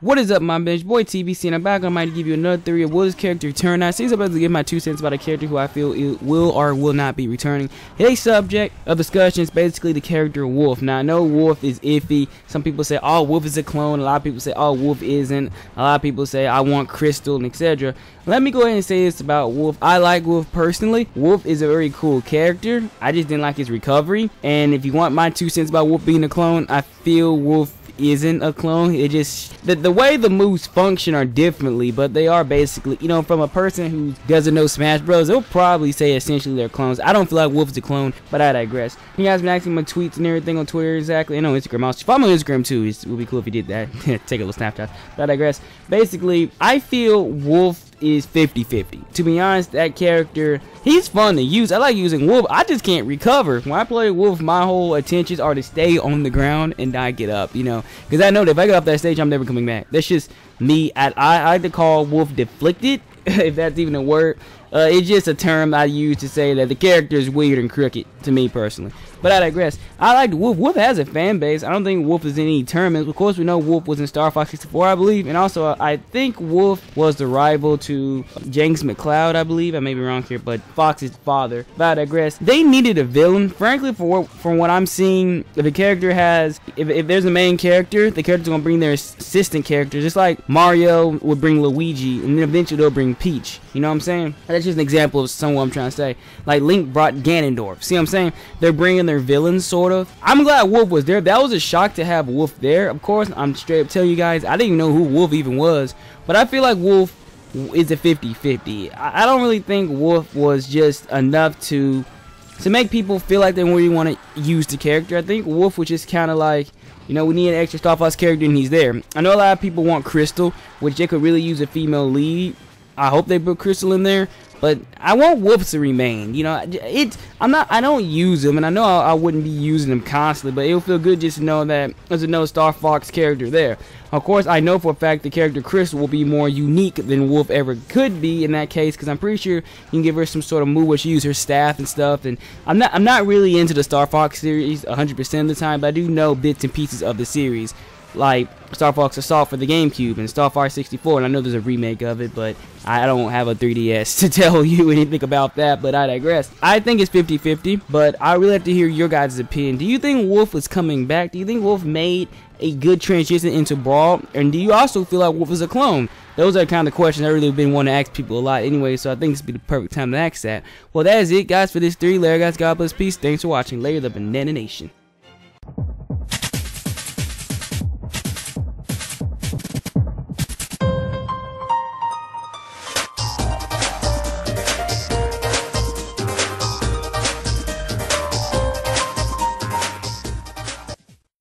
What is up, my bitch? Boy TBC, and I'm back. I might give you another theory of will this character return. Now, since I'm about to give my 2 cents about a character who I feel it will or will not be returning. Today's subject of discussion is basically the character Wolf. Now, I know Wolf is iffy. Some people say, oh, Wolf is a clone. A lot of people say, oh, Wolf isn't. A lot of people say, I want Crystal, and etc. Let me go ahead and say this about Wolf. I like Wolf personally. Wolf is a very cool character. I just didn't like his recovery. And if you want my 2 cents about Wolf being a clone, I feel Wolf isn't a clone. It just the way the moves function are differently, but they are basically, you know, from a person who doesn't know Smash Bros, they'll probably say essentially they're clones. I don't feel like Wolf's a clone, but I digress. You guys been asking my tweets and everything on Twitter, exactly, and on Instagram. Also follow me on Instagram too. It would be cool if you did that. Take a little snapshot. But I digress. Basically, I feel Wolf is 50-50. To be honest, that character, he's fun to use. I like using Wolf. I just can't recover. When I play Wolf, my whole intentions are to stay on the ground and not get up, you know, because I know that if I get off that stage, I'm never coming back. That's just me. I like to call Wolf deflected, if that's even a word. It's just a term I use to say that the character is weird and crooked to me personally. But I digress. I like Wolf. Wolf has a fan base. I don't think Wolf is in any tournaments. Of course, we know Wolf was in Star Fox 64, I believe. And also, I think Wolf was the rival to Jenks McCloud, I believe. I may be wrong here, but Fox's father. But I digress. They needed a villain. Frankly, from what I'm seeing, if a character has, if there's a main character, the character's going to bring their assistant character. Just like Mario would bring Luigi, and then eventually they'll bring Peach. You know what I'm saying? That's just an example of what I'm trying to say. Like Link brought Ganondorf. See what I'm saying? They're bringing their villains, sort of. I'm glad Wolf was there. That was a shock to have Wolf there. Of course, I'm straight up telling you guys, I didn't even know who Wolf even was. But I feel like Wolf is a 50-50. I don't really think Wolf was just enough to make people feel like they really want to use the character. I think Wolf was just kind of like, you know, we need an extra Star Fox character and he's there. I know a lot of people want Crystal, which they could really use a female lead. I hope they put Crystal in there, but I want Wolf to remain. You know, I don't use him, and I know I wouldn't be using him constantly, but it'll feel good just to know that there's another Star Fox character there. Of course, I know for a fact the character Crystal will be more unique than Wolf ever could be in that case, because I'm pretty sure you can give her some sort of move where she uses her staff and stuff. And I'm not really into the Star Fox series 100% of the time, but I do know bits and pieces of the series, like Star Fox Assault for the GameCube and Star Fox 64, and I know there's a remake of it, but I don't have a 3DS to tell you anything about that, but I digress. I think it's 50-50, but I really have to hear your guys' opinion. Do you think Wolf is coming back? Do you think Wolf made a good transition into Brawl? And do you also feel like Wolf is a clone? Those are the kind of questions I really been wanting to ask people a lot anyway, so I think this would be the perfect time to ask that. Well, that is it, guys, for this theory. Later, guys. God bless. Peace. Thanks for watching. Later, the Banana Nation.